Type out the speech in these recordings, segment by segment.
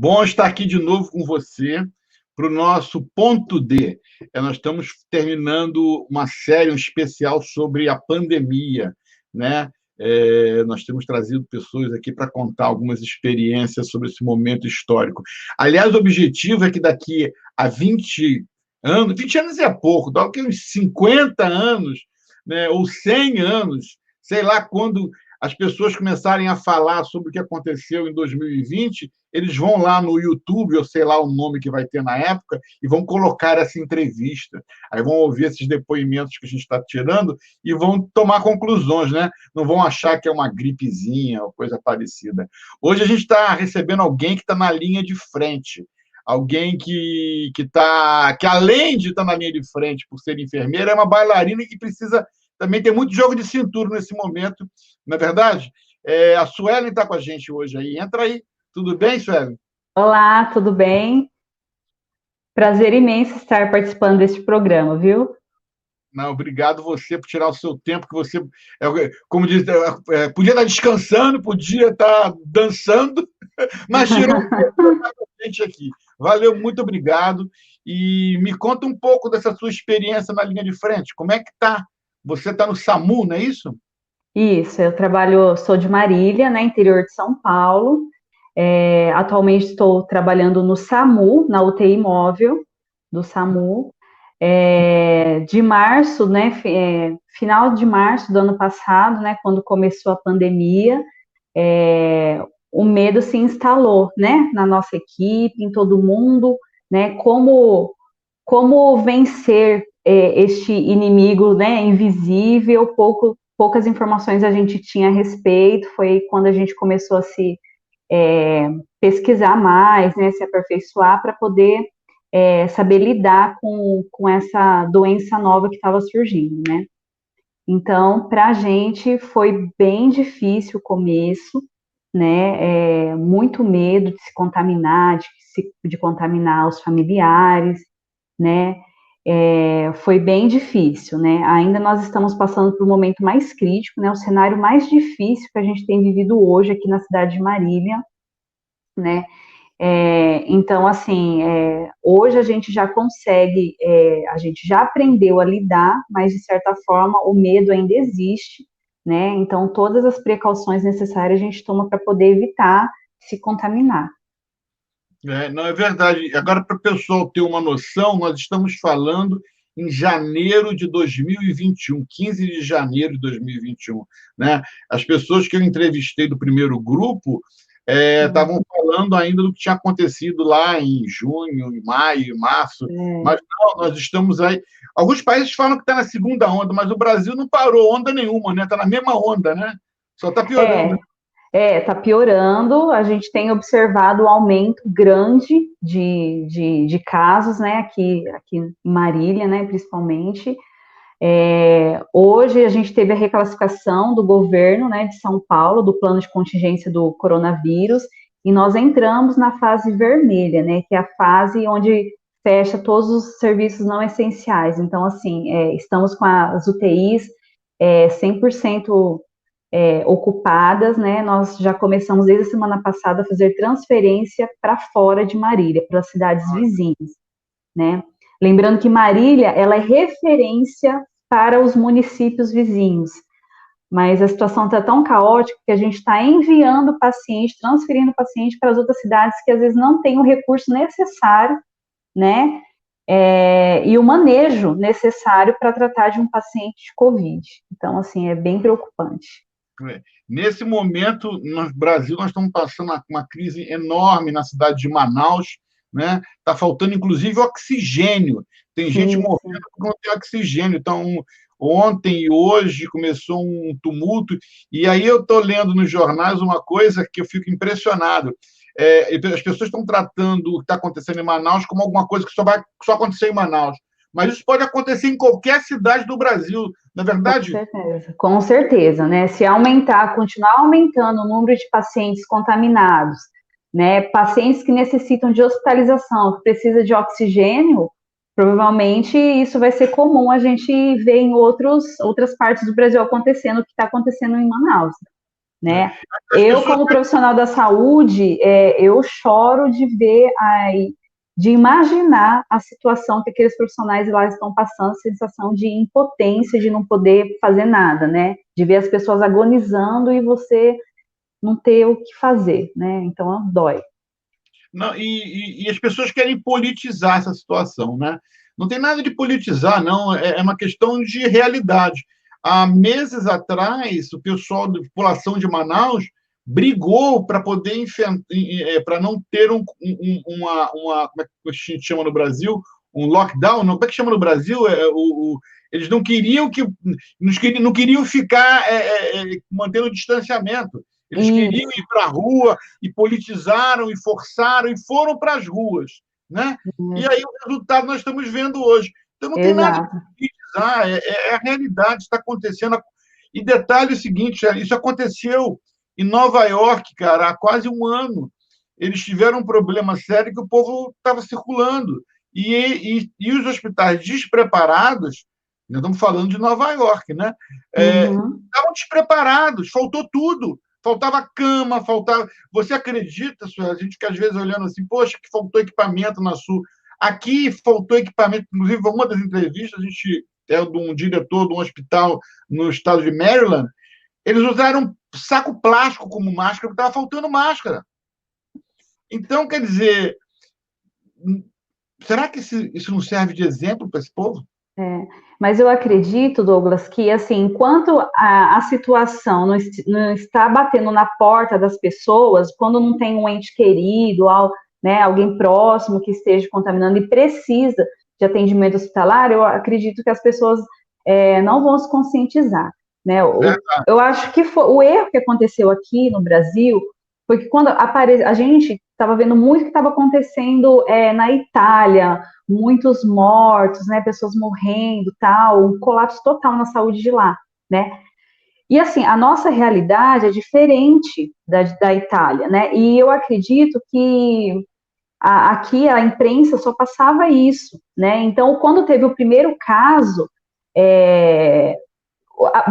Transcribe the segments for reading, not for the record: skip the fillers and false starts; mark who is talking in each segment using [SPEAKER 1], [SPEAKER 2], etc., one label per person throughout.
[SPEAKER 1] Bom estar aqui de novo com você para o nosso ponto D. Nós estamos terminando uma série, um especial sobre a pandemia, né? Nós temos trazido pessoas aqui para contar algumas experiências sobre esse momento histórico. Aliás, o objetivo é que daqui a 20 anos, 20 anos é pouco, daqui a uns 50 anos, né, ou 100 anos, sei lá quando as pessoas começarem a falar sobre o que aconteceu em 2020, eles vão lá no YouTube, ou sei lá o nome que vai ter na época, e vão colocar essa entrevista. Aí vão ouvir esses depoimentos que a gente está tirando e vão tomar conclusões, né? Não vão achar que é uma gripezinha ou coisa parecida. Hoje a gente está recebendo alguém que está na linha de frente, alguém que além de estar na linha de frente por ser enfermeira, é uma bailarina que precisa também ter muito jogo de cintura nesse momento, não é verdade? A Suelen está com a gente hoje aí. Entra aí. Tudo bem, Suelen?
[SPEAKER 2] Olá, tudo bem? Prazer imenso estar participando deste programa, viu?
[SPEAKER 1] Não, obrigado você por tirar o seu tempo, que você, como diz, podia estar descansando, podia estar dançando, mas tirou um tempo para estar com a gente aqui. Valeu, muito obrigado. E me conta um pouco dessa sua experiência na linha de frente. Como é que está? Você está no SAMU, não é isso?
[SPEAKER 2] Isso, sou de Marília, né, interior de São Paulo. Atualmente estou trabalhando no SAMU, na UTI móvel do SAMU. De março, né, final de março do ano passado, né, quando começou a pandemia, o medo se instalou, né, na nossa equipe, em todo mundo, né, como vencer este inimigo, né, invisível. Poucas informações a gente tinha a respeito. Foi quando a gente começou a se pesquisar mais, né, se aperfeiçoar para poder saber lidar com essa doença nova que estava surgindo, né? Então, para a gente foi bem difícil o começo, né? Muito medo de se contaminar, de contaminar os familiares, né? Foi bem difícil, né? Ainda nós estamos passando por um momento mais crítico, né? O cenário mais difícil que a gente tem vivido hoje aqui na cidade de Marília, né? Então, assim, hoje a gente já consegue, a gente já aprendeu a lidar, mas de certa forma o medo ainda existe, né? Então, todas as precauções necessárias a gente toma para poder evitar se contaminar.
[SPEAKER 1] Não é verdade. Agora, para o pessoal ter uma noção, nós estamos falando em janeiro de 2021, 15 de janeiro de 2021. Né? As pessoas que eu entrevistei do primeiro grupo estavam falando ainda do que tinha acontecido lá em junho, em maio, em março, mas não, nós estamos aí. Alguns países falam que está na segunda onda, mas o Brasil não parou onda nenhuma, né? Está na mesma onda, né? Só está piorando.
[SPEAKER 2] Está piorando. A gente tem observado um aumento grande de casos, né, aqui em Marília, né, principalmente. Hoje a gente teve a reclassificação do governo, né, de São Paulo, do plano de contingência do coronavírus, e nós entramos na fase vermelha, né, que é a fase onde fecha todos os serviços não essenciais. Então, assim, estamos com as UTIs 100% ocupadas, né? Nós já começamos desde a semana passada a fazer transferência para fora de Marília, para as cidades vizinhas, né? Lembrando que Marília, ela é referência para os municípios vizinhos, mas a situação está tão caótica que a gente está enviando paciente, transferindo paciente para as outras cidades que às vezes não têm o recurso necessário, né? E o manejo necessário para tratar de um paciente de Covid. Então, assim, é bem preocupante.
[SPEAKER 1] Nesse momento, no Brasil, nós estamos passando uma crise enorme na cidade de Manaus, né? Está faltando, inclusive, oxigênio. Tem gente morrendo porque não tem oxigênio. Então, ontem e hoje começou um tumulto. E aí eu estou lendo nos jornais uma coisa que eu fico impressionado. As pessoas estão tratando o que está acontecendo em Manaus como alguma coisa que só acontecer em Manaus. Mas isso pode acontecer em qualquer cidade do Brasil, não é verdade?
[SPEAKER 2] Com certeza, né? Se continuar aumentando o número de pacientes contaminados, né? Pacientes que necessitam de hospitalização, que precisa de oxigênio, provavelmente isso vai ser comum a gente ver em outras partes do Brasil acontecendo o que está acontecendo em Manaus, né?
[SPEAKER 1] As
[SPEAKER 2] Eu,
[SPEAKER 1] pessoas...
[SPEAKER 2] como profissional da saúde, eu choro de ver, de imaginar a situação que aqueles profissionais lá estão passando, sensação de impotência, de não poder fazer nada, né? De ver as pessoas agonizando e você não ter o que fazer, né? Então, dói.
[SPEAKER 1] Não, e as pessoas querem politizar essa situação, né? Não tem nada de politizar, não. É uma questão de realidade. Há meses atrás, o pessoal da população de Manaus brigou para poder para não ter como é que a gente chama no Brasil, um lockdown, não, como é que chama no Brasil? Eles não queriam ficar mantendo o distanciamento. Eles queriam ir para a rua e politizaram e forçaram e foram para as ruas, né? E aí o resultado nós estamos vendo hoje. Então não tem nada de politizar, é a realidade, está acontecendo. E detalhe o seguinte, isso aconteceu em Nova York, cara, há quase um ano. Eles tiveram um problema sério que o povo estava circulando. E os hospitais despreparados, nós estamos falando de Nova York, né? Estavam despreparados, faltou tudo. Faltava cama, faltava... Você acredita, a gente que às vezes olhando assim, poxa, que faltou equipamento na Sul. Aqui faltou equipamento, inclusive uma das entrevistas, a gente é de um diretor de um hospital no estado de Maryland, eles usaram saco plástico como máscara, porque estava faltando máscara. Então, quer dizer, será que isso não serve de exemplo para esse povo?
[SPEAKER 2] Mas eu acredito, Douglas, que assim, enquanto a situação não está batendo na porta das pessoas, quando não tem um ente querido, né, alguém próximo que esteja contaminando e precisa de atendimento hospitalar, eu acredito que as pessoas não vão se conscientizar. Né? Eu acho que o erro que aconteceu aqui no Brasil foi que quando a gente estava vendo muito o que estava acontecendo na Itália, muitos mortos, né, pessoas morrendo, tal, um colapso total na saúde de lá, né? E assim, a nossa realidade é diferente da Itália, né? E eu acredito que aqui a imprensa só passava isso, né? Então, quando teve o primeiro caso,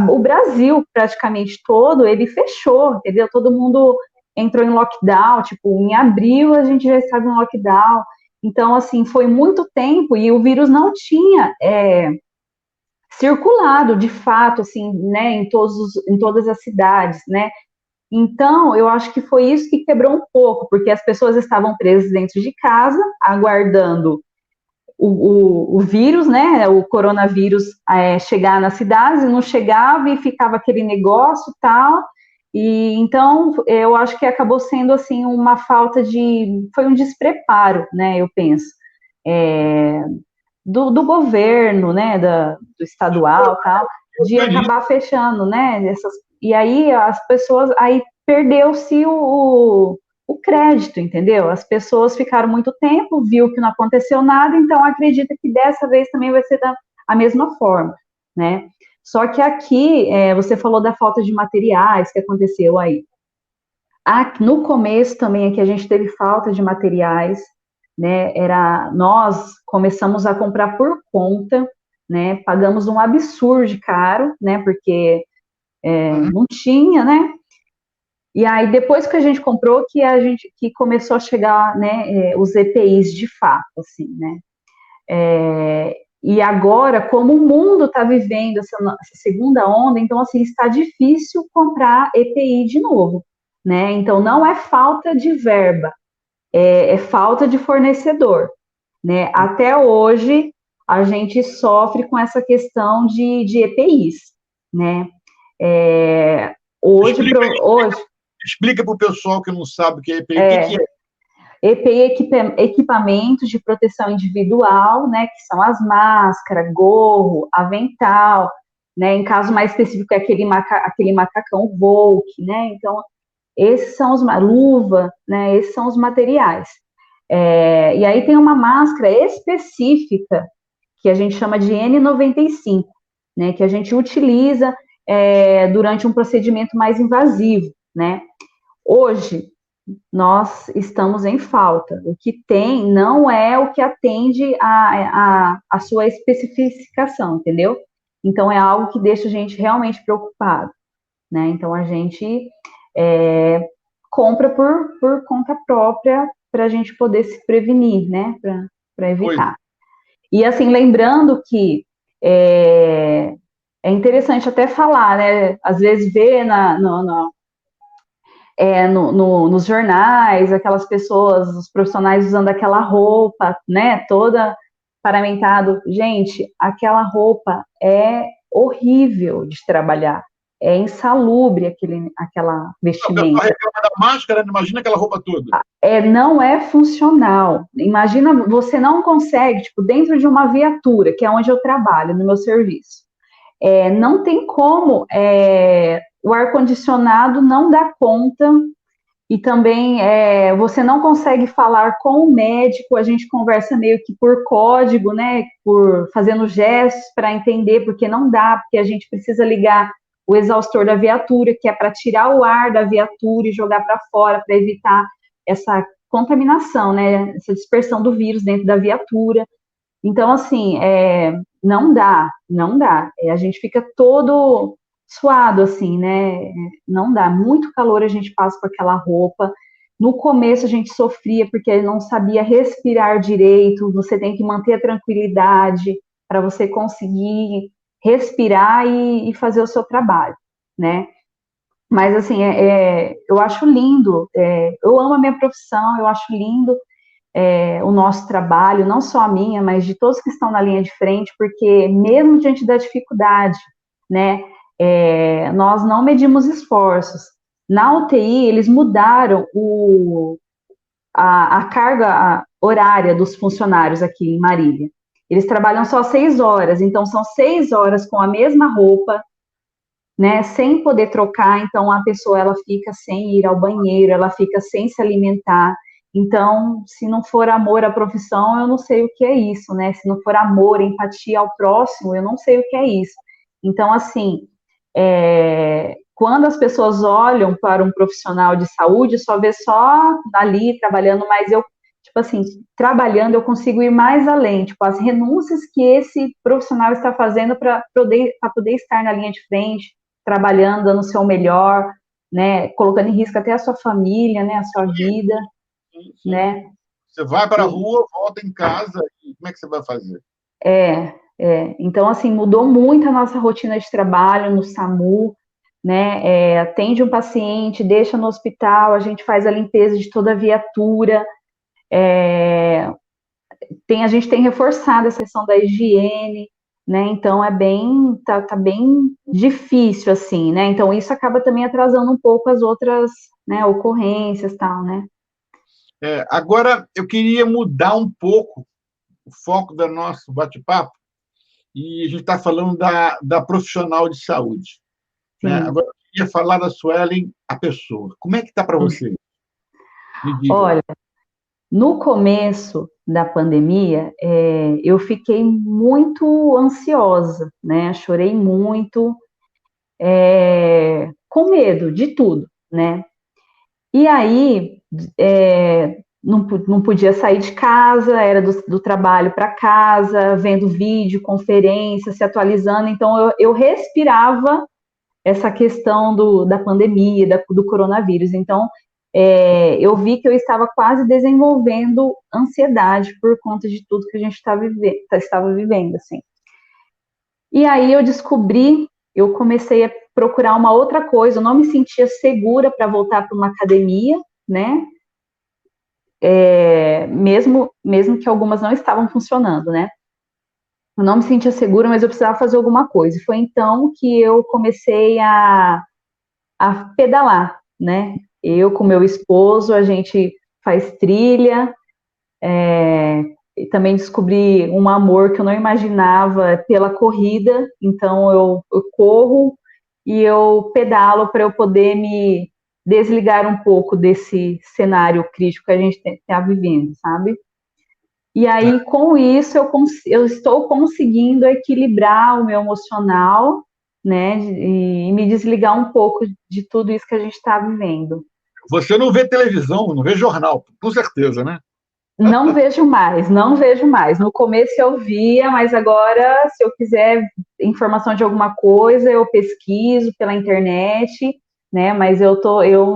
[SPEAKER 2] o Brasil praticamente todo, ele fechou, entendeu? Todo mundo entrou em lockdown, tipo, em abril a gente já estava em lockdown. Então, assim, foi muito tempo e o vírus não tinha circulado, de fato, assim, né, em todas as cidades, né? Então, eu acho que foi isso que quebrou um pouco, porque as pessoas estavam presas dentro de casa, aguardando o vírus, né, o coronavírus chegar nas cidades, e não chegava e ficava aquele negócio tal, e então eu acho que acabou sendo assim uma falta foi um despreparo, né, eu penso, do governo, né, do estadual tal, de acabar fechando, né, e aí as pessoas, aí perdeu-se o crédito, entendeu? As pessoas ficaram muito tempo, viu que não aconteceu nada, então acredita que dessa vez também vai ser da mesma forma, né? Só que aqui, você falou da falta de materiais que aconteceu aí. No começo também aqui a gente teve falta de materiais, né? Nós começamos a comprar por conta, né? Pagamos um absurdo de caro, né? Porque não tinha, né? E aí, depois que a gente comprou, que começou a chegar, né, os EPIs de fato, assim, né? E agora, como o mundo está vivendo essa segunda onda, então, assim, está difícil comprar EPI de novo, né? Então, não é falta de verba, é falta de fornecedor, né? Até hoje, a gente sofre com essa questão de EPIs, né? Hoje,
[SPEAKER 1] Explica para o pessoal que não sabe o que é EPI, o que é?
[SPEAKER 2] EPI, equipamentos de proteção individual, né, que são as máscaras, gorro, avental, né, em caso mais específico é aquele macacão Volk, né, então esses são luva, né, esses são os materiais. E aí tem uma máscara específica que a gente chama de N95, né, que a gente utiliza durante um procedimento mais invasivo, né. Hoje, nós estamos em falta. O que tem não é o que atende a sua especificação, entendeu? Então, é algo que deixa a gente realmente preocupado, né? Então, a gente compra por conta própria para a gente poder se prevenir, né? Para evitar. E assim, lembrando que é interessante até falar, né? Às vezes vê nos jornais aquelas pessoas, os profissionais usando aquela roupa, né? Toda paramentado. Gente, aquela roupa é horrível de trabalhar. É insalubre aquela vestimenta.
[SPEAKER 1] O pessoal reclama da máscara, imagina aquela roupa toda.
[SPEAKER 2] Não é funcional. Imagina, você não consegue, tipo, dentro de uma viatura, que é onde eu trabalho, no meu serviço, não tem como, o ar-condicionado não dá conta, e também você não consegue falar com o médico, a gente conversa meio que por código, né, fazendo gestos para entender, porque não dá, porque a gente precisa ligar o exaustor da viatura, que é para tirar o ar da viatura e jogar para fora, para evitar essa contaminação, né, essa dispersão do vírus dentro da viatura. Então, assim, não dá. A gente fica todo suado, assim, né? Não dá. Muito calor a gente passa com aquela roupa. No começo a gente sofria porque não sabia respirar direito. Você tem que manter a tranquilidade para você conseguir respirar e fazer o seu trabalho, né? Mas, assim, eu acho lindo. Eu amo a minha profissão, eu acho lindo o nosso trabalho, não só a minha, mas de todos que estão na linha de frente, porque mesmo diante da dificuldade, né, nós não medimos esforços. Na UTI, eles mudaram a carga horária dos funcionários aqui em Marília. Eles trabalham só 6 horas, então são 6 horas com a mesma roupa, né, sem poder trocar, então a pessoa ela fica sem ir ao banheiro, ela fica sem se alimentar. Então, se não for amor à profissão, eu não sei o que é isso, né? Se não for amor, empatia ao próximo, eu não sei o que é isso. Então, assim, quando as pessoas olham para um profissional de saúde, só vê só ali trabalhando, mas eu, tipo assim, trabalhando eu consigo ir mais além, tipo, as renúncias que esse profissional está fazendo para poder estar na linha de frente, trabalhando, dando o seu melhor, né? Colocando em risco até a sua família, né? A sua vida.
[SPEAKER 1] Sim.
[SPEAKER 2] Né?
[SPEAKER 1] Você vai para a rua, volta em casa, e como é que você vai fazer?
[SPEAKER 2] Então, assim, mudou muito a nossa rotina de trabalho no SAMU, né? Atende um paciente, deixa no hospital, a gente faz a limpeza de toda a viatura, a gente tem reforçado essa questão da higiene, né? Então, tá bem difícil, assim, né? Então, isso acaba também atrasando um pouco as outras, né, ocorrências e tal, né?
[SPEAKER 1] Agora, eu queria mudar um pouco o foco do nosso bate-papo e a gente está falando da profissional de saúde. Né? Agora, eu queria falar da Suelen, a pessoa. Como é que está para você? Me diga.
[SPEAKER 2] Olha, no começo da pandemia, eu fiquei muito ansiosa, né? Chorei muito, com medo de tudo, né? E aí, não podia sair de casa, era do trabalho para casa, vendo vídeo, conferência, se atualizando. Então, eu respirava essa questão da pandemia, do coronavírus. Então, eu vi que eu estava quase desenvolvendo ansiedade por conta de tudo que a gente estava vivendo, assim. E aí eu comecei a procurar uma outra coisa, eu não me sentia segura para voltar para uma academia, né? Mesmo que algumas não estavam funcionando, né? Eu não me sentia segura, mas eu precisava fazer alguma coisa. E foi então que eu comecei a pedalar, né? Eu com meu esposo, a gente faz trilha, e também descobri um amor que eu não imaginava pela corrida, então eu corro e eu pedalo para eu poder me desligar um pouco desse cenário crítico que a gente está vivendo, sabe? E aí, com isso, eu estou conseguindo equilibrar o meu emocional, né, e me desligar um pouco de tudo isso que a gente está vivendo.
[SPEAKER 1] Você não vê televisão, não vê jornal, com certeza, né?
[SPEAKER 2] Não vejo mais, não vejo mais. No começo eu via, mas agora, se eu quiser informação de alguma coisa, eu pesquiso pela internet, né? Mas eu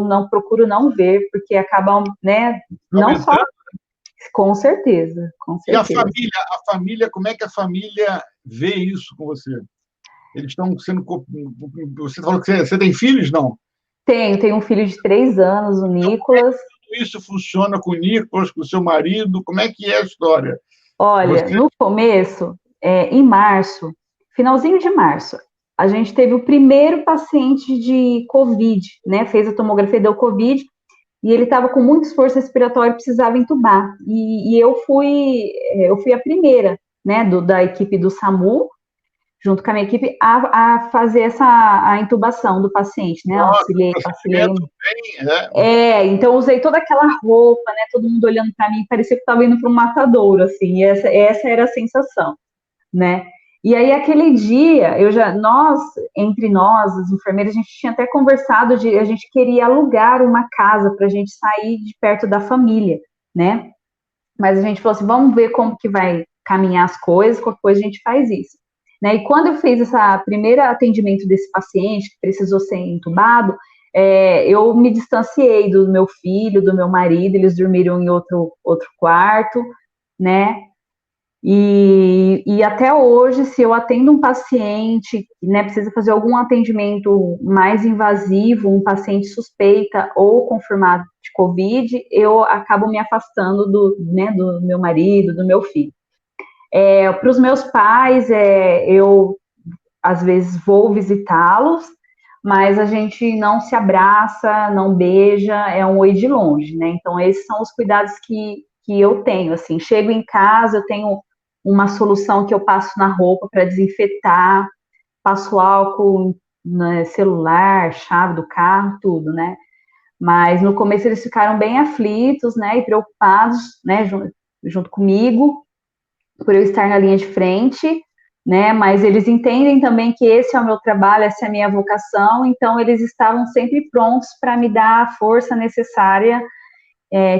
[SPEAKER 2] não procuro não ver, porque acaba, né? Não só,
[SPEAKER 1] Aumentando.
[SPEAKER 2] com certeza, com
[SPEAKER 1] E
[SPEAKER 2] certeza.
[SPEAKER 1] a família, como é que a família vê isso com você? Eles estão sendo. Você falou que você tem filhos, não?
[SPEAKER 2] Tenho um filho de 3 anos, o
[SPEAKER 1] Então, como é que
[SPEAKER 2] Nicolas.
[SPEAKER 1] tudo isso funciona com o Nicolas, com o seu marido? Como é que é a história?
[SPEAKER 2] Olha,
[SPEAKER 1] Você...
[SPEAKER 2] no começo, em março, finalzinho de março, a gente teve o primeiro paciente de Covid, né? Fez a tomografia, deu Covid, e ele estava com muito esforço respiratório, precisava entubar. E eu fui a primeira, né, da equipe do SAMU, junto com a minha equipe, a fazer a intubação do paciente, né?
[SPEAKER 1] Nossa, um
[SPEAKER 2] Auxiliei.
[SPEAKER 1] procedimento bem.
[SPEAKER 2] Então usei toda aquela roupa, né? Todo mundo olhando para mim, parecia que estava indo para um matadouro, assim. E essa era a sensação, né? E aí aquele dia, entre nós, as enfermeiras, a gente tinha até conversado a gente queria alugar uma casa para a gente sair de perto da família, né? Mas a gente falou assim, vamos ver como que vai caminhar as coisas, qualquer coisa a gente faz isso. Né? E quando eu fiz esse primeiro atendimento desse paciente, que precisou ser entubado, eu me distanciei do meu filho, do meu marido, eles dormiram em outro quarto, né? E até hoje, se eu atendo um paciente, né, precisa fazer algum atendimento mais invasivo, um paciente suspeita ou confirmado de Covid, eu acabo me afastando do meu marido, do meu filho. Para os meus pais, eu às vezes vou visitá-los, mas a gente não se abraça, não beija, é um oi de longe, né? Então, esses são os cuidados que eu tenho, assim. Chego em casa, eu tenho uma solução que eu passo na roupa para desinfetar, passo álcool no celular, chave do carro, tudo, né? Mas no começo eles ficaram bem aflitos, né, e preocupados, né, junto comigo, por eu estar na linha de frente, né? Mas eles entendem também que esse é o meu trabalho, essa é a minha vocação, então eles estavam sempre prontos para me dar a força necessária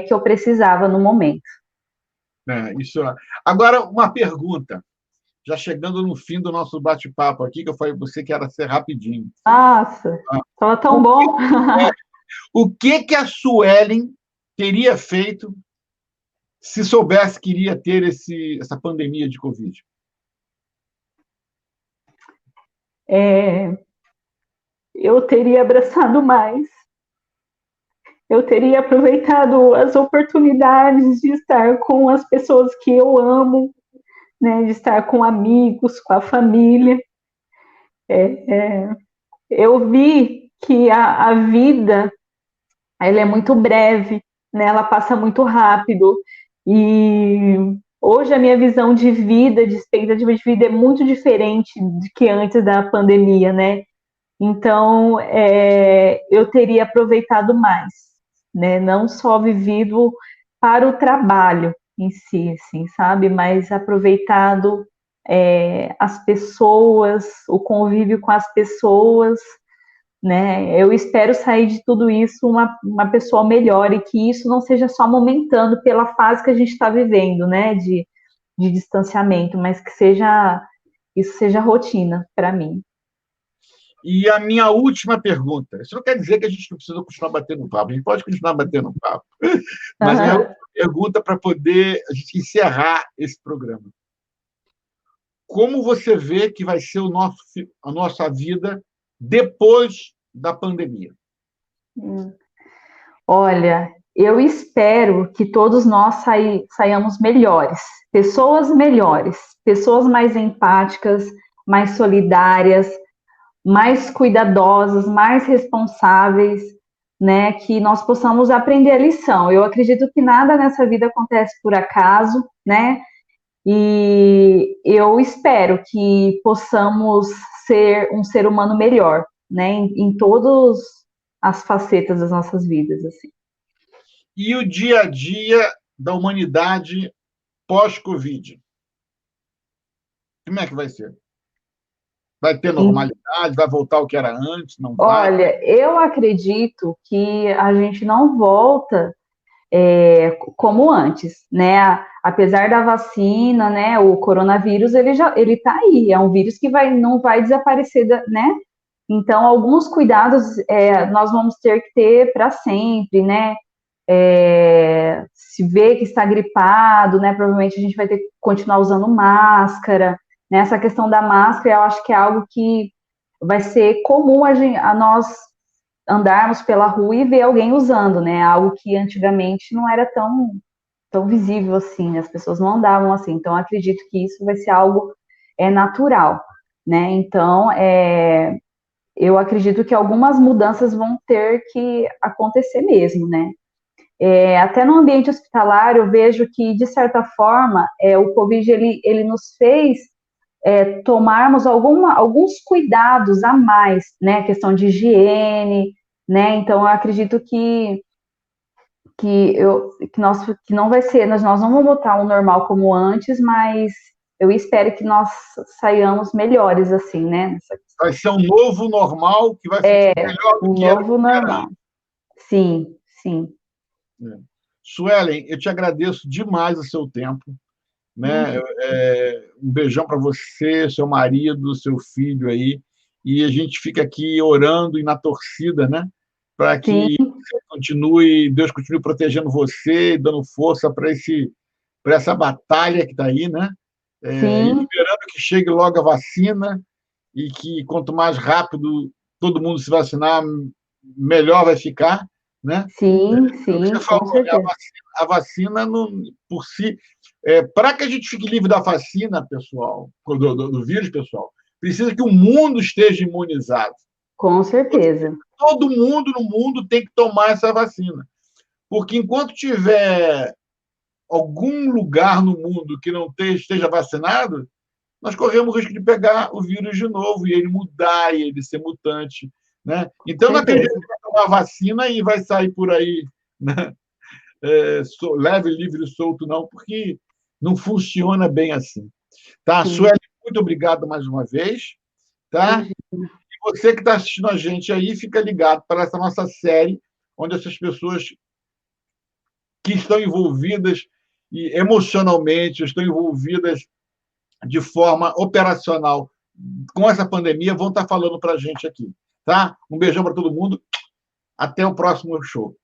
[SPEAKER 2] que eu precisava no momento.
[SPEAKER 1] Isso. Agora, uma pergunta, já chegando no fim do nosso bate-papo aqui, que eu falei para você que era ser rapidinho.
[SPEAKER 2] Nossa, estava tão
[SPEAKER 1] O que,
[SPEAKER 2] bom.
[SPEAKER 1] que a Suelen teria feito se soubesse que iria ter essa pandemia de Covid?
[SPEAKER 2] Eu teria abraçado mais, eu teria aproveitado as oportunidades de estar com as pessoas que eu amo, né, de estar com amigos, com a família. Eu vi que a vida ela é muito breve, né, ela passa muito rápido, e hoje a minha visão de vida, de expectativa de vida é muito diferente do que antes da pandemia, né? Então, eu teria aproveitado mais, né? Não só vivido para o trabalho em si, assim, sabe? Mas aproveitado as pessoas, o convívio com as pessoas, né? Eu espero sair de tudo isso uma pessoa melhor e que isso não seja só momentâneo pela fase que a gente está vivendo, né? De distanciamento, mas que isso seja rotina para mim.
[SPEAKER 1] E a minha última pergunta. Isso não quer dizer que a gente não precisa continuar batendo papo. A gente pode continuar batendo papo. Mas a minha última pergunta para poder a gente encerrar esse programa. Como você vê que vai ser a nossa vida depois da pandemia?
[SPEAKER 2] Olha, eu espero que todos nós saiamos melhores, pessoas mais empáticas, mais solidárias, mais cuidadosas, mais responsáveis, né? Que nós possamos aprender a lição. Eu acredito que nada nessa vida acontece por acaso, né? E eu espero que possamos ser um ser humano melhor, né? Em todas as facetas das nossas vidas, assim.
[SPEAKER 1] E o dia a dia da humanidade pós-Covid? Como é que vai ser? Vai ter normalidade? Vai voltar ao que era antes? Não vai?
[SPEAKER 2] Olha, eu acredito que a gente não volta como antes, né? Apesar da vacina, né? O coronavírus ele está aí, é um vírus que não vai desaparecer, né? Então, alguns cuidados nós vamos ter que ter para sempre, né? Se vê que está gripado, né? Provavelmente a gente vai ter que continuar usando máscara, né? Essa questão da máscara, eu acho que é algo que vai ser comum a nós andarmos pela rua e ver alguém usando, né? Algo que antigamente não era tão visível assim, né? As pessoas não andavam assim. Então, acredito que isso vai ser algo natural, né? Então, eu acredito que algumas mudanças vão ter que acontecer mesmo, né? Até no ambiente hospitalar, eu vejo que, de certa forma, o Covid ele nos fez tomarmos alguns cuidados a mais, né? Questão de higiene, né? Então, eu acredito que não vai ser, nós não vamos voltar ao normal como antes, mas eu espero que nós saiamos melhores, assim, né?
[SPEAKER 1] Vai ser um novo normal que vai ser melhor do
[SPEAKER 2] Um
[SPEAKER 1] que era.
[SPEAKER 2] novo normal. Sim, sim.
[SPEAKER 1] Suelen, eu te agradeço demais o seu tempo, né? Um beijão para você, seu marido, seu filho aí, e a gente fica aqui orando e na torcida, né? Para
[SPEAKER 2] Sim,
[SPEAKER 1] que Deus continue protegendo você, dando força para essa batalha que está aí, né? E
[SPEAKER 2] sim,
[SPEAKER 1] esperando que chegue logo a vacina e que quanto mais rápido todo mundo se vacinar, melhor vai ficar, né?
[SPEAKER 2] sim,
[SPEAKER 1] É o que
[SPEAKER 2] sim,
[SPEAKER 1] você
[SPEAKER 2] com
[SPEAKER 1] falou, né?
[SPEAKER 2] certeza.
[SPEAKER 1] A vacina não, por si, para que a gente fique livre da vacina, pessoal, do vírus, pessoal, precisa que o mundo esteja imunizado.
[SPEAKER 2] Com certeza.
[SPEAKER 1] Todo mundo no mundo tem que tomar essa vacina, porque enquanto tiver algum lugar no mundo que não esteja vacinado, nós corremos o risco de pegar o vírus de novo e ele mudar e ele ser mutante, né?
[SPEAKER 2] Com
[SPEAKER 1] Então, não acredito
[SPEAKER 2] certeza.
[SPEAKER 1] que vai tomar vacina e vai sair por aí, né? Leve, livre, solto, não, porque não funciona bem assim. Tá?
[SPEAKER 2] Sim,
[SPEAKER 1] Sueli, muito obrigado mais uma vez. Tá?
[SPEAKER 2] imagina.
[SPEAKER 1] E você que está assistindo a gente aí, fica ligado para essa nossa série, onde essas pessoas que estão envolvidas emocionalmente, estão envolvidas de forma operacional com essa pandemia, vão estar falando para a gente aqui. Tá? Um beijão para todo mundo. Até o próximo show.